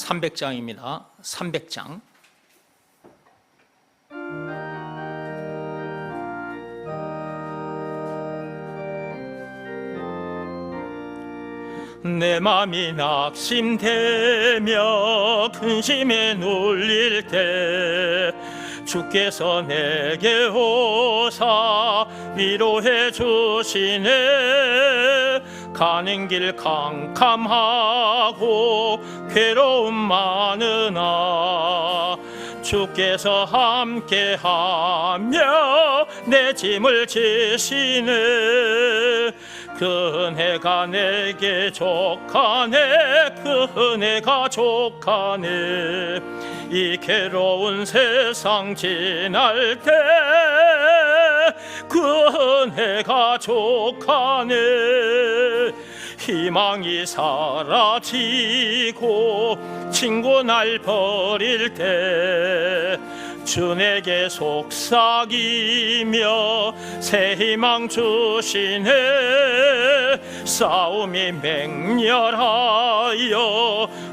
300장입니다. 300장. 내 맘이 낙심되며 근심에 눌릴 때 주께서 내게 오사 위로해 주시네. 가는 길 캄캄하고 괴로움 많으나 주께서 함께하며 내 짐을 지시네. 그 은혜가 내게 족하네. 그 은혜가 족하네. 이 괴로운 세상 지날 때 그 은혜가 족하네. 희망이 사라지고 친구 날 버릴 때 주 내게 속삭이며 새 희망 주시네. 싸움이 맹렬하여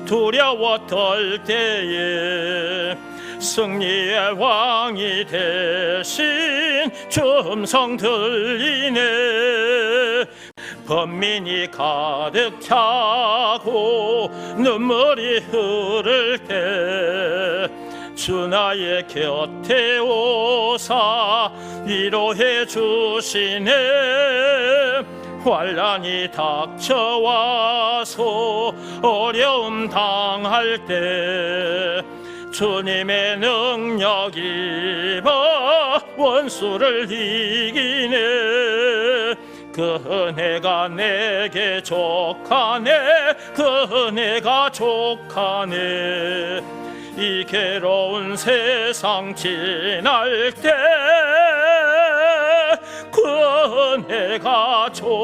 두려워 떨 때에 승리의 왕이 되신 주 음성 들리네. 번민이 가득 차고 눈물이 흐를 때 주 나의 곁에 오사 위로해 주시네. 환난이 닥쳐와서 어려움 당할 때 주님의 능력 입어 원수를 이기네. 그 은혜가 내게 족하네. 그 은혜가 족하네. 이 괴로운 세상 지날 때 그 은혜가 족하네.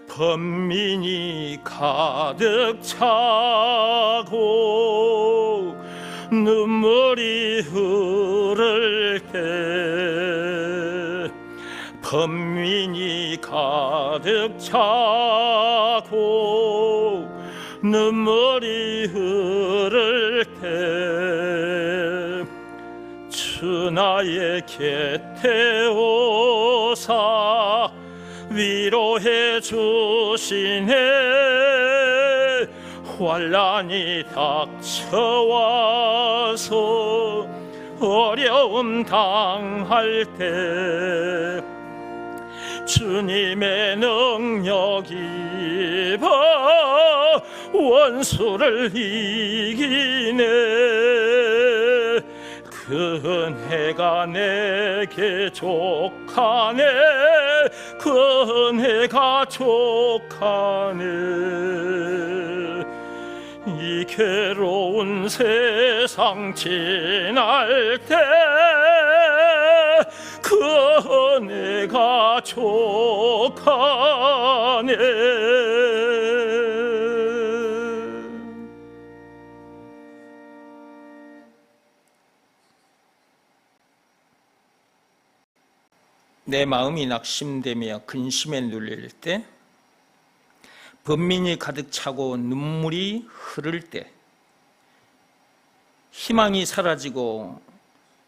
번민이 가득 차고 눈물이 흐를 때 번민이 가득 차고 눈물이 흐를 때 주 나의 곁에 오사 위로해 주시네. 환난이 닥쳐와서 어려움 당할 때 주님의 능력 입어 원수를 이기네. 그 은혜가 내게 족하네. 그 은혜가 족하네. 이 괴로운 세상 지날 때 그 은혜가 족하네. 내 마음이 낙심되며 근심에 눌릴 때, 번민이 가득 차고 눈물이 흐를 때, 희망이 사라지고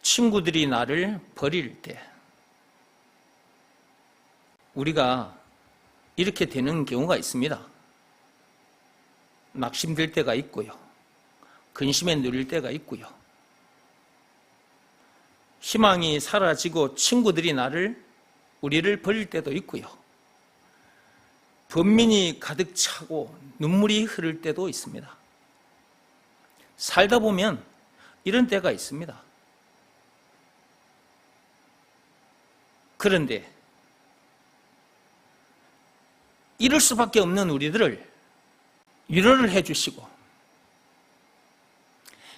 친구들이 나를 버릴 때, 우리가 이렇게 되는 경우가 있습니다. 낙심될 때가 있고요, 근심에 눌릴 때가 있고요, 희망이 사라지고 친구들이 우리를 버릴 때도 있고요, 번민이 가득 차고 눈물이 흐를 때도 있습니다. 살다 보면 이런 때가 있습니다. 그런데 이럴 수밖에 없는 우리들을 위로를 해주시고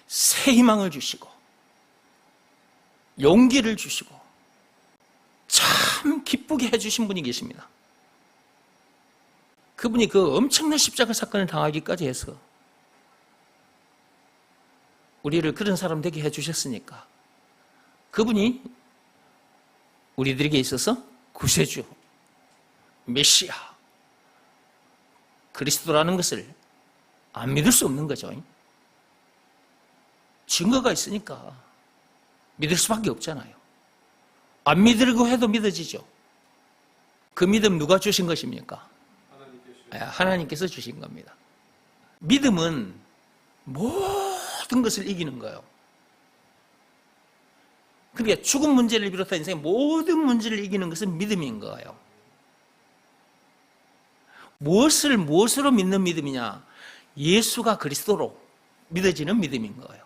새 희망을 주시고 용기를 주시고 참 기쁘게 해주신 분이 계십니다. 그분이 그 엄청난 십자가 사건을 당하기까지 해서 우리를 그런 사람 되게 해주셨으니까 그분이 우리들에게 있어서 구세주, 메시아, 그리스도라는 것을 안 믿을 수 없는 거죠. 증거가 있으니까 믿을 수밖에 없잖아요. 안 믿으려고 해도 믿어지죠. 그 믿음 누가 주신 것입니까? 하나님께서 주신 겁니다. 믿음은 모든 것을 이기는 거예요. 그러니까 죽음 문제를 비롯한 인생의 모든 문제를 이기는 것은 믿음인 거예요. 무엇으로 믿는 믿음이냐? 예수가 그리스도로 믿어지는 믿음인 거예요.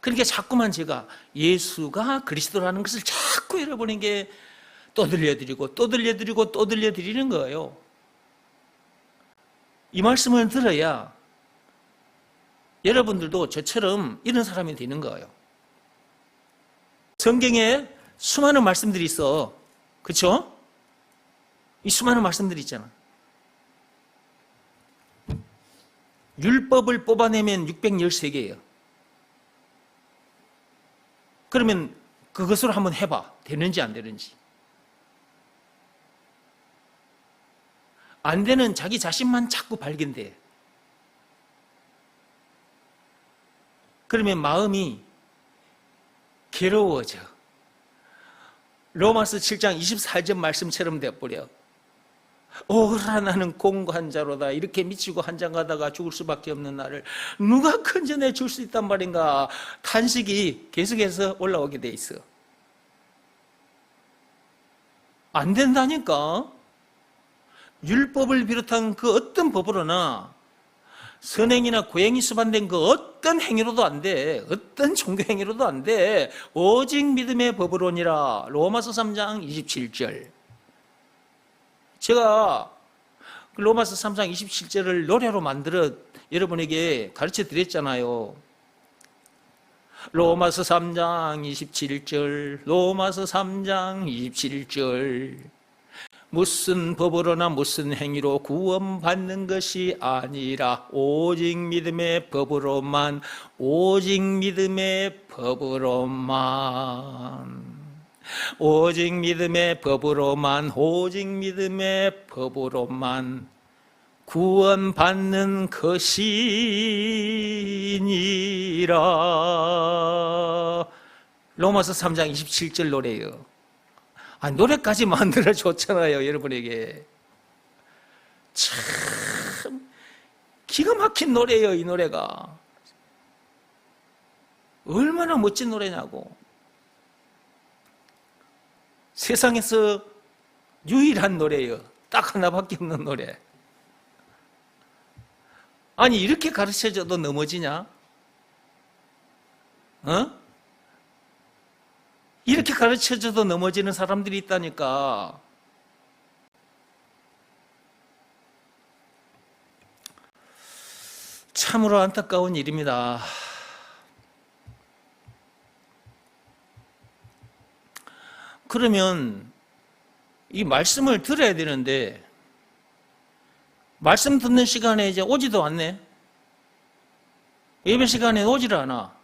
그러니까 자꾸만 제가 예수가 그리스도라는 것을 자꾸 여러분에게 게 또 들려드리고 또 들려드리고 또 들려드리는 거예요. 이 말씀을 들어야 여러분들도 저처럼 이런 사람이 되는 거예요. 성경에 수많은 말씀들이 있어. 그렇죠? 이 수많은 말씀들이 있잖아. 율법을 뽑아내면 613개예요. 그러면 그것으로 한번 해봐. 되는지 안 되는지. 안 되는 자기 자신만 자꾸 발견돼. 그러면 마음이 괴로워져. 로마서 7장 24절 말씀처럼 돼버려. 오라 나는 공고한 자로다. 이렇게 미치고 한장가다가 죽을 수밖에 없는 나를 누가 건져내 줄 수 있단 말인가. 탄식이 계속해서 올라오게 돼 있어. 안 된다니까. 율법을 비롯한 그 어떤 법으로나 선행이나 고행이 수반된 그 어떤 행위로도 안 돼. 어떤 종교 행위로도 안 돼. 오직 믿음의 법으로니라. 로마서 3장 27절. 제가 로마서 3장 27절을 노래로 만들어 여러분에게 가르쳐 드렸잖아요. 로마서 3장 27절, 로마서 3장 27절. 무슨 법으로나 무슨 행위로 구원받는 것이 아니라 오직 믿음의 법으로만, 오직 믿음의 법으로만, 오직 믿음의 법으로만, 오직 믿음의 법으로만 구원받는 것이니라. 로마서 3장 27절 노래예요. 노래까지 만들어줬잖아요, 여러분에게. 참 기가 막힌 노래예요, 이 노래가. 얼마나 멋진 노래냐고. 세상에서 유일한 노래예요. 딱 하나밖에 없는 노래. 아니, 이렇게 가르쳐줘도 넘어지냐? 이렇게 가르쳐줘도 넘어지는 사람들이 있다니까. 참으로 안타까운 일입니다. 그러면 이 말씀을 들어야 되는데 말씀 듣는 시간에 이제 오지도 않네. 예배 시간에 오지를 않아.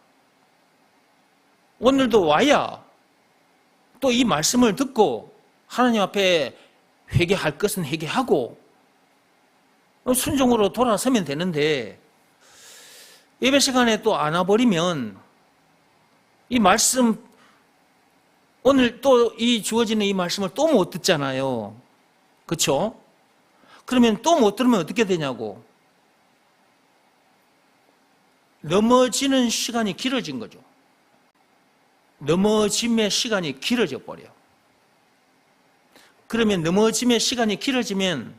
오늘도 와야 또 이 말씀을 듣고 하나님 앞에 회개할 것은 회개하고 순종으로 돌아서면 되는데 예배 시간에 또 안 와버리면 이 말씀, 오늘 또 이 주어지는 이 말씀을 또 못 듣잖아요. 그렇죠? 그러면 또 못 들으면 어떻게 되냐고. 넘어지는 시간이 길어진 거죠. 넘어짐의 시간이 길어져 버려. 그러면 넘어짐의 시간이 길어지면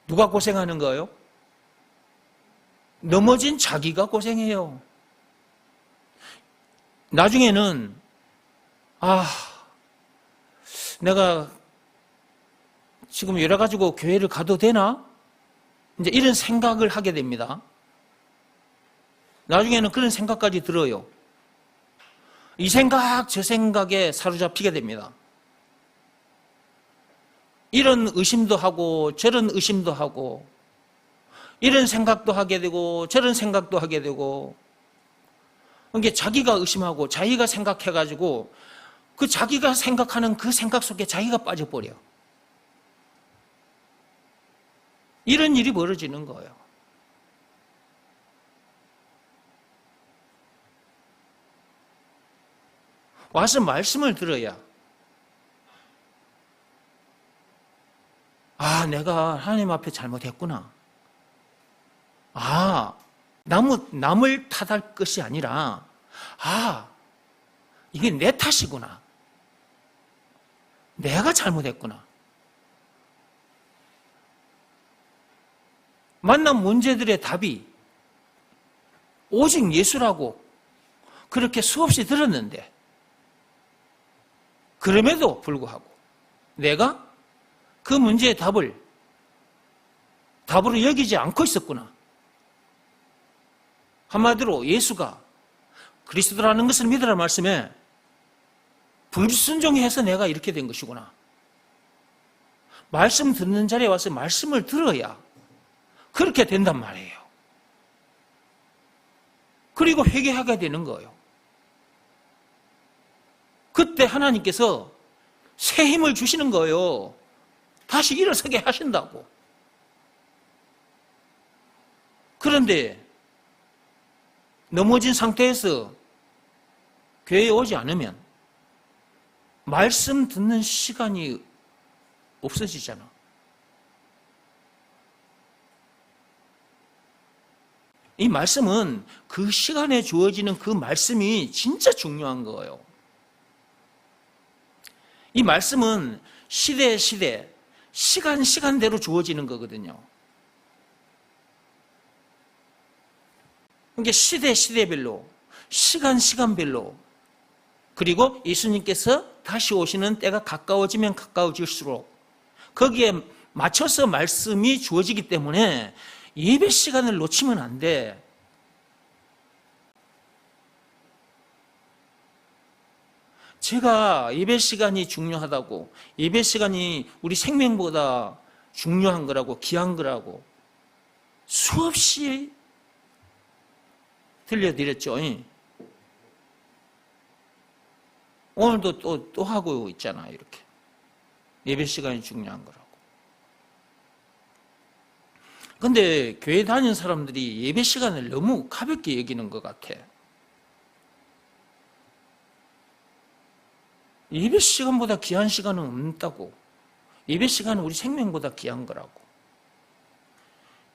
누가 고생하는 거예요? 넘어진 자기가 고생해요. 나중에는 내가 지금 여러 가지고 교회를 가도 되나? 이제 이런 생각을 하게 됩니다. 나중에는 그런 생각까지 들어요. 이 생각 저 생각에 사로잡히게 됩니다. 이런 의심도 하고 저런 의심도 하고 이런 생각도 하게 되고 저런 생각도 하게 되고, 그러니까 자기가 의심하고 자기가 생각해가지고 그 자기가 생각하는 그 생각 속에 자기가 빠져버려. 이런 일이 벌어지는 거예요. 와서 말씀을 들어야, 아, 내가 하나님 앞에 잘못했구나. 아, 남을 탓할 것이 아니라, 아, 이게 내 탓이구나. 내가 잘못했구나. 만난 문제들의 답이 오직 예수라고 그렇게 수없이 들었는데, 그럼에도 불구하고 내가 그 문제의 답으로 여기지 않고 있었구나. 한마디로 예수가 그리스도라는 것을 믿으라 말씀에 불순종해서 내가 이렇게 된 것이구나. 말씀 듣는 자리에 와서 말씀을 들어야 그렇게 된단 말이에요. 그리고 회개하게 되는 거예요. 그때 하나님께서 새 힘을 주시는 거예요. 다시 일어서게 하신다고. 그런데 넘어진 상태에서 교회에 오지 않으면 말씀 듣는 시간이 없어지잖아. 이 말씀은 그 시간에 주어지는 그 말씀이 진짜 중요한 거예요. 이 말씀은 시대, 시간대로 주어지는 거거든요. 그러니까 시대별로, 시간별로, 그리고 예수님께서 다시 오시는 때가 가까워지면 가까워질수록 거기에 맞춰서 말씀이 주어지기 때문에 예배 시간을 놓치면 안 돼. 제가 예배 시간이 중요하다고, 예배 시간이 우리 생명보다 중요한 거라고, 귀한 거라고 수없이 들려드렸죠. 오늘도 또 하고 있잖아요. 이렇게 예배 시간이 중요한 거라고. 근데 교회 다니는 사람들이 예배 시간을 너무 가볍게 여기는 것 같아. 예배 시간보다 귀한 시간은 없다고. 예배 시간은 우리 생명보다 귀한 거라고.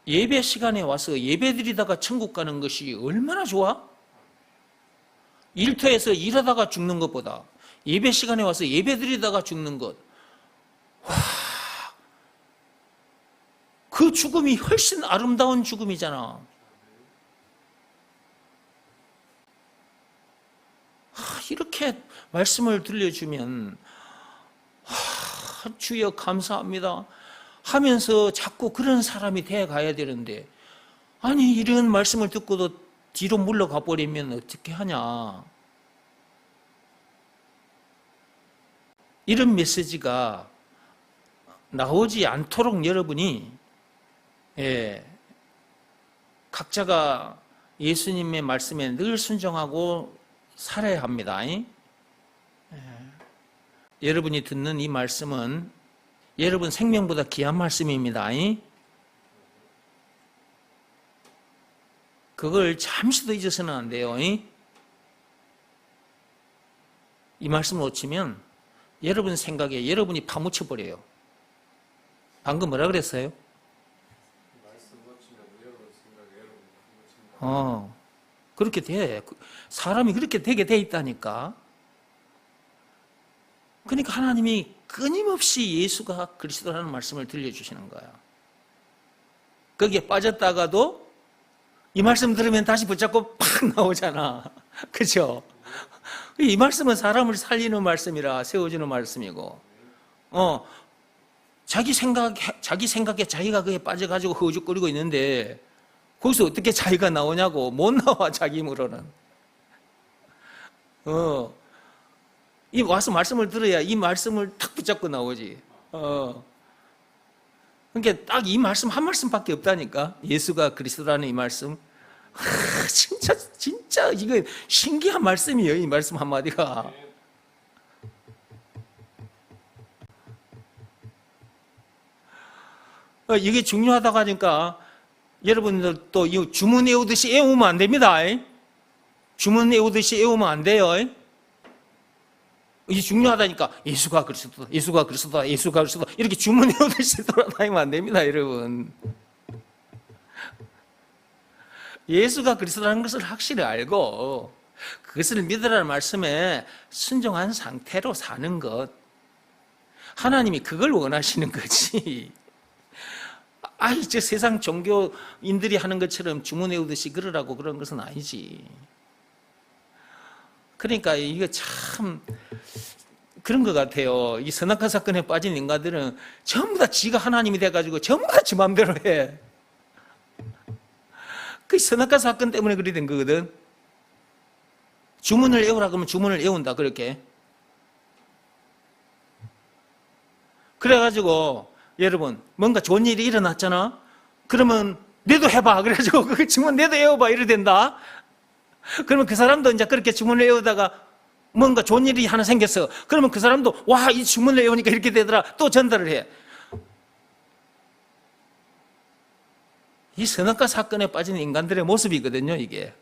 예배 시간에 와서 예배 드리다가 천국 가는 것이 얼마나 좋아? 일터에서 일하다가 죽는 것보다 예배 시간에 와서 예배 드리다가 죽는 것, 와, 그 죽음이 훨씬 아름다운 죽음이잖아. 이렇게 말씀을 들려주면 주여 감사합니다 하면서 자꾸 그런 사람이 돼 가야 되는데, 아니 이런 말씀을 듣고도 뒤로 물러가 버리면 어떻게 하냐. 이런 메시지가 나오지 않도록 여러분이 각자가 예수님의 말씀에 늘 순종하고 살아야 합니다. 여러분이 듣는 이 말씀은 여러분 생명보다 귀한 말씀입니다. 그걸 잠시도 잊어서는 안 돼요. 이 말씀을 놓치면 여러분 생각에 여러분이 파묻혀버려요. 방금 뭐라 그랬어요? 그렇게 돼. 사람이 그렇게 되게 돼 있다니까. 그러니까 하나님이 끊임없이 예수가 그리스도라는 말씀을 들려주시는 거야. 거기에 빠졌다가도 이 말씀 들으면 다시 붙잡고 팍 나오잖아. 그죠? 이 말씀은 사람을 살리는 말씀이라 세워주는 말씀이고, 자기 생각에 자기가 그게 빠져가지고 허우적거리고 있는데, 거기서 어떻게 자기가 나오냐고. 못 나와, 자기 힘으로는. 이 와서 말씀을 들어야 이 말씀을 탁 붙잡고 나오지. 그러니까 딱 이 말씀 한 말씀밖에 없다니까. 예수가 그리스도라는 이 말씀. 진짜 이거 신기한 말씀이에요. 이 말씀 한마디가. 이게 중요하다고 하니까 여러분들 또 이 주문 외우듯이 외우면 안 됩니다. 주문 외우듯이 외우면 안 돼요. 이게 중요하다니까 예수가 그리스도다, 예수가 그리스도다, 예수가 그리스도다 이렇게 주문 외우듯이 돌아다니면 안 됩니다, 여러분. 예수가 그리스도라는 것을 확실히 알고 그것을 믿으라는 말씀에 순종한 상태로 사는 것. 하나님이 그걸 원하시는 거지. 저 세상 종교인들이 하는 것처럼 주문 외우듯이 그러라고 그런 것은 아니지. 그러니까 이거 참 그런 것 같아요. 이 선악과 사건에 빠진 인간들은 전부 다 지가 하나님이 돼가지고 전부 다 지 마음대로 해. 그 선악과 사건 때문에 그리 된 거거든. 주문을 외우라 그러면 주문을 외운다, 그렇게. 그래가지고 여러분 뭔가 좋은 일이 일어났잖아. 그러면 너도 해봐. 그래가지고 그 주문 너도 외워봐 이래 된다. 그러면 그 사람도 이제 그렇게 주문을 외우다가 뭔가 좋은 일이 하나 생겼어. 그러면 그 사람도 와, 이 주문을 외우니까 이렇게 되더라. 또 전달을 해. 이 선악과 사건에 빠진 인간들의 모습이거든요, 이게.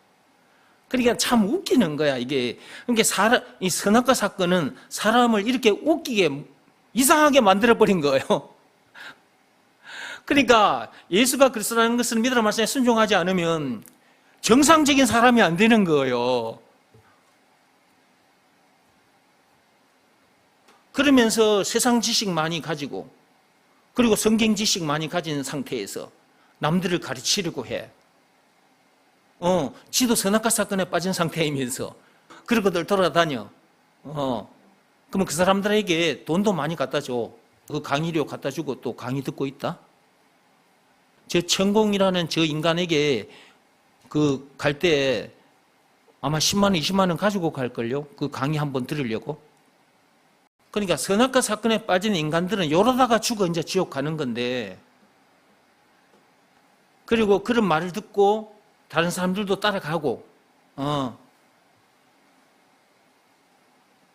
그러니까 참 웃기는 거야, 이게. 그러니까 이 선악과 사건은 사람을 이렇게 웃기게, 이상하게 만들어버린 거예요. 그러니까 예수가 그리스도라는 것을 믿으라 말씀에 순종하지 않으면 정상적인 사람이 안 되는 거예요. 그러면서 세상 지식 많이 가지고 그리고 성경 지식 많이 가진 상태에서 남들을 가르치려고 해. 지도 선악과 사건에 빠진 상태이면서 그러고들 돌아다녀. 그러면 그 사람들에게 돈도 많이 갖다 줘. 그 강의료 갖다 주고 또 강의 듣고 있다. 저 천공이라는 저 인간에게 그 갈 때 아마 10만 원, 20만 원 가지고 갈걸요. 그 강의 한번 들으려고. 그러니까 선악과 사건에 빠진 인간들은 이러다가 죽어 이제 지옥 가는 건데, 그리고 그런 말을 듣고 다른 사람들도 따라가고,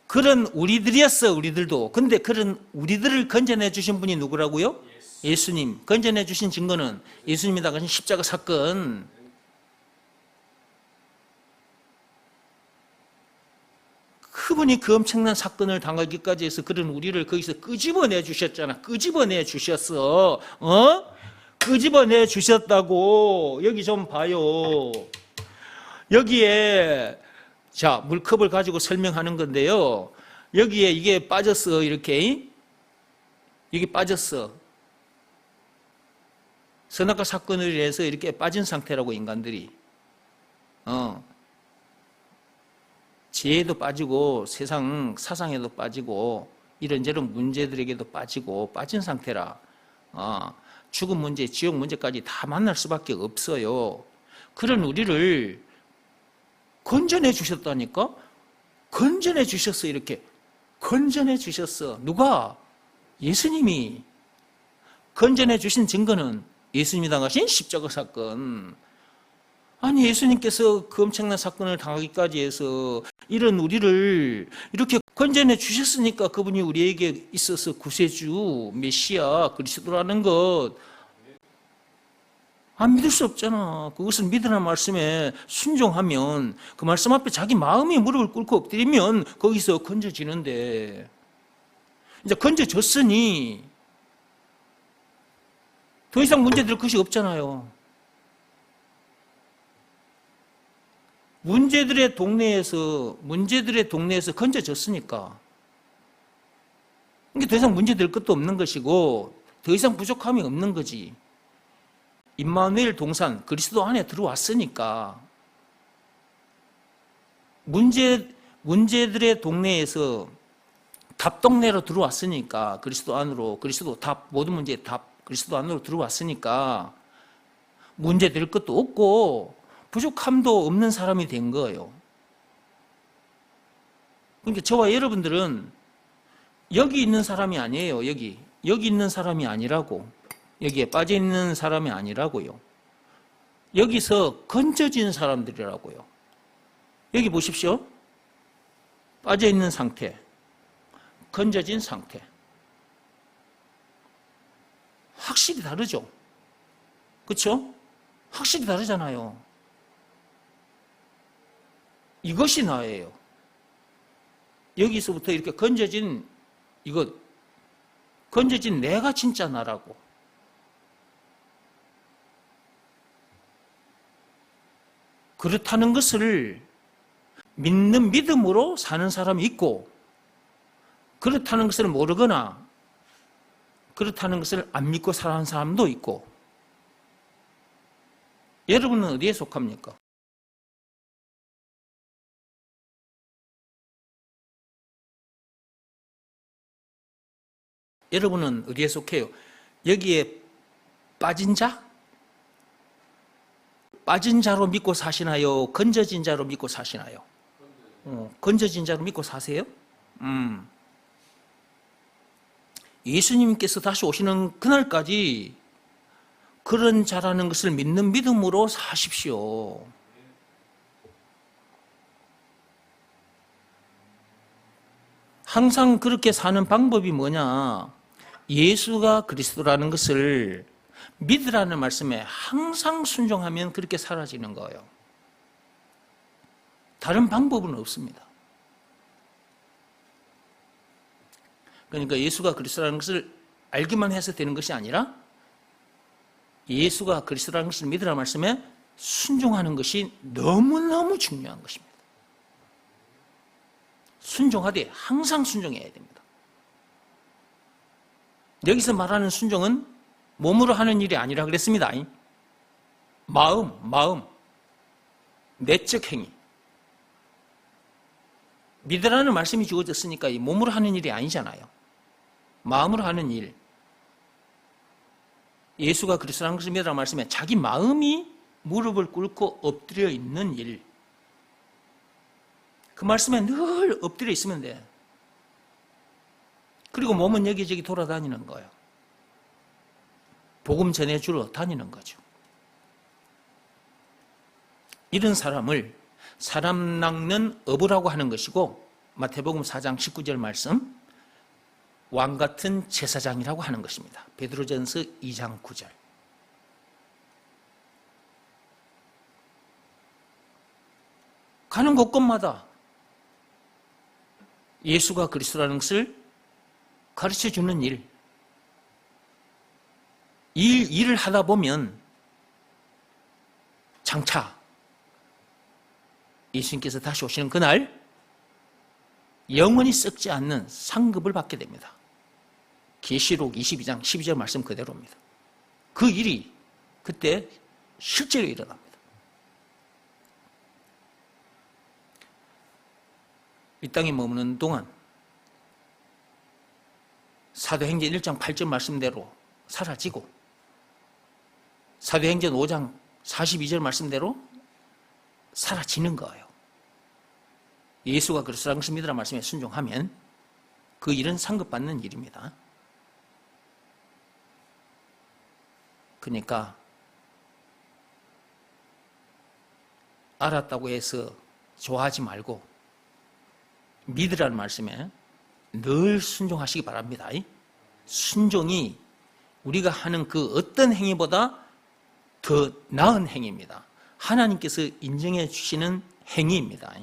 그런 우리들이었어, 우리들도. 근데 그런 우리들을 건져내 주신 분이 누구라고요? 예수님. 건져내 주신 증거는 예수님이 당하신 십자가 사건. 그분이 그 엄청난 사건을 당하기까지 해서 그런 우리를 거기서 끄집어내 주셨잖아. 끄집어내 주셨어. 끄집어내 주셨다고. 여기 좀 봐요. 여기에 자, 물컵을 가지고 설명하는 건데요. 여기에 이게 빠졌어, 이렇게. 이게 빠졌어. 선악과 사건을 위해서 이렇게 빠진 상태라고, 인간들이. 지혜에도 빠지고 세상 사상에도 빠지고 이런저런 문제들에게도 빠지고 빠진 상태라. 죽음 문제, 지옥 문제까지 다 만날 수밖에 없어요. 그런 우리를 건져내 주셨다니까? 건져내 주셨어, 이렇게. 건져내 주셨어. 누가? 예수님이. 건져내 주신 증거는 예수님이 당하신 십자가 사건. 아니, 예수님께서 그 엄청난 사건을 당하기까지 해서 이런 우리를 이렇게 건져내 주셨으니까 그분이 우리에게 있어서 구세주, 메시아, 그리스도라는 것 안 믿을 수 없잖아. 그것을 믿으라는 말씀에 순종하면, 그 말씀 앞에 자기 마음의 무릎을 꿇고 엎드리면 거기서 건져지는데, 이제 건져졌으니 더 이상 문제될 것이 없잖아요. 문제들의 동네에서 건져졌으니까 이게 더 이상 문제될 것도 없는 것이고 더 이상 부족함이 없는 거지. 임마누엘 동산, 그리스도 안에 들어왔으니까 문제들의 동네에서 답 동네로 들어왔으니까, 그리스도 안으로, 그리스도 답, 모든 문제의 답, 그리스도 안으로 들어왔으니까 문제될 것도 없고 부족함도 없는 사람이 된 거예요. 그러니까 저와 여러분들은 여기 있는 사람이 아니에요. 여기 있는 사람이 아니라고. 여기에 빠져 있는 사람이 아니라고요. 여기서 건져진 사람들이라고요. 여기 보십시오. 빠져 있는 상태, 건져진 상태. 확실히 확실히 다르죠. 그렇죠? 확실히 다르잖아요. 이것이 나예요. 여기서부터 이렇게 건져진 내가 진짜 나라고. 그렇다는 것을 믿는 믿음으로 사는 사람이 있고, 그렇다는 것을 모르거나 그렇다는 것을 안 믿고 사는 사람도 있고. 여러분은 어디에 속합니까? 여러분은 어디에 속해요? 여기에 빠진 자? 빠진 자로 믿고 사시나요? 건져진 자로 믿고 사시나요? 건져진 자로 믿고 사세요? 예수님께서 다시 오시는 그날까지 그런 자라는 것을 믿는 믿음으로 사십시오. 항상 그렇게 사는 방법이 뭐냐? 예수가 그리스도라는 것을 믿으라는 말씀에 항상 순종하면 그렇게 사라지는 거예요. 다른 방법은 없습니다. 그러니까 예수가 그리스도라는 것을 알기만 해서 되는 것이 아니라 예수가 그리스도라는 것을 믿으라는 말씀에 순종하는 것이 너무너무 중요한 것입니다. 순종하되 항상 순종해야 됩니다. 여기서 말하는 순종은 몸으로 하는 일이 아니라 그랬습니다. 마음, 내적 행위. 믿으라는 말씀이 주어졌으니까 이 몸으로 하는 일이 아니잖아요. 마음으로 하는 일. 예수가 그리스도라는 것을 믿으라는 말씀에 자기 마음이 무릎을 꿇고 엎드려 있는 일. 그 말씀에 늘 엎드려 있으면 돼. 그리고 몸은 여기저기 돌아다니는 거예요. 복음 전해주러 다니는 거죠. 이런 사람을 사람 낚는 어부라고 하는 것이고, 마태복음 4장 19절 말씀, 왕 같은 제사장이라고 하는 것입니다. 베드로전서 2장 9절. 가는 곳곳마다 예수가 그리스도라는 것을 가르쳐주는 일을 하다 보면 장차 예수님께서 다시 오시는 그날 영원히 썩지 않는 상급을 받게 됩니다. 계시록 22장 12절 말씀 그대로입니다. 그 일이 그때 실제로 일어납니다. 이 땅에 머무는 동안 사도행전 1장 8절 말씀대로 사라지고, 사도행전 5장 42절 말씀대로 사라지는 거예요. 예수가 그리스도라는 것을 믿으라는 말씀에 순종하면 그 일은 상급받는 일입니다. 그러니까 알았다고 해서 좋아하지 말고 믿으라는 말씀에 늘 순종하시기 바랍니다. 순종이 우리가 하는 그 어떤 행위보다 더 나은 행위입니다. 하나님께서 인정해 주시는 행위입니다.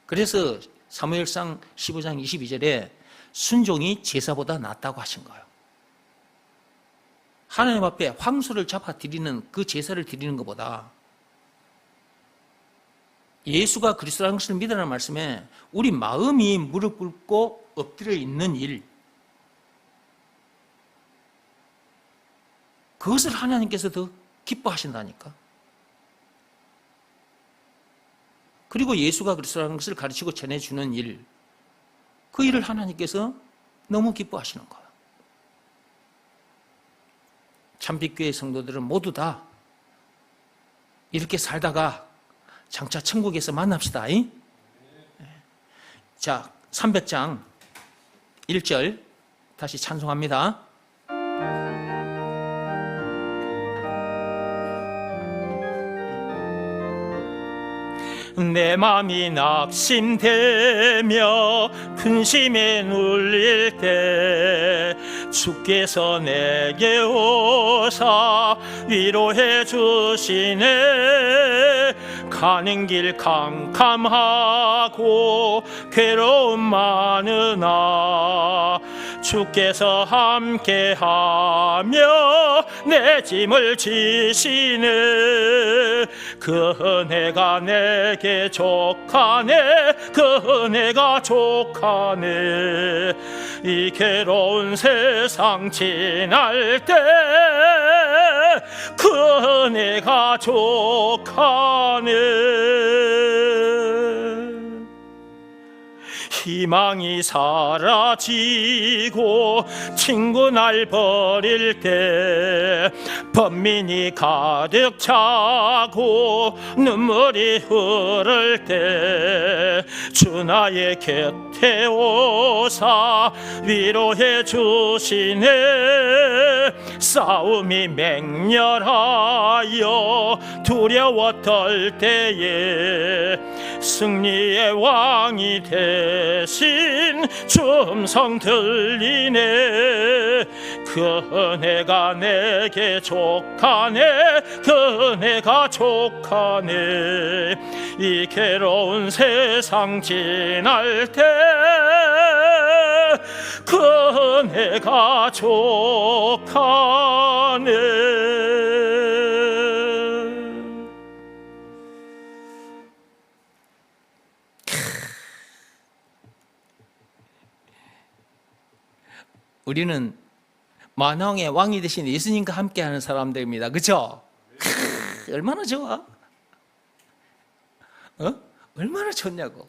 그래서 사무엘상 15장 22절에 순종이 제사보다 낫다고 하신 거예요. 하나님 앞에 황소를 잡아 드리는 그 제사를 드리는 것보다 예수가 그리스도라는 것을 믿으라는 말씀에 우리 마음이 무릎 꿇고 엎드려 있는 일, 그것을 하나님께서 더 기뻐하신다니까. 그리고 예수가 그리스도라는 것을 가르치고 전해주는 일, 그 일을 하나님께서 너무 기뻐하시는 거예요. 참빛교회 성도들은 모두 다 이렇게 살다가 장차 천국에서 만납시다. 자, 300장 1절 다시 찬송합니다. 내 맘이 낙심되며 근심에 눌릴 때 주께서 내게 오사 위로해 주시네. 가는 길 캄캄하고 괴로움 많으나 주께서 함께하며 내 짐을 지시네. 그 은혜가 내게 족하네. 그 은혜가 족하네. 이 괴로운 세상 지날 때 그 은혜가 족하네. 희망이 사라지고 친구 날 버릴 때 번민이 가득 차고 눈물이 흐를 때 주 나의 곁에 오사 위로해 주시네. 싸움이 맹렬하여 두려워 떨 때에 승리의 왕이 대신 주 음성 들리네. 그 은혜가 내게 족하네. 그 은혜가 족하네. 이 괴로운 세상 지날 때 그 은혜가 족하네. 우리는 만왕의 왕이 되신 예수님과 함께하는 사람들입니다. 그렇죠? 얼마나 좋아? 얼마나 좋냐고.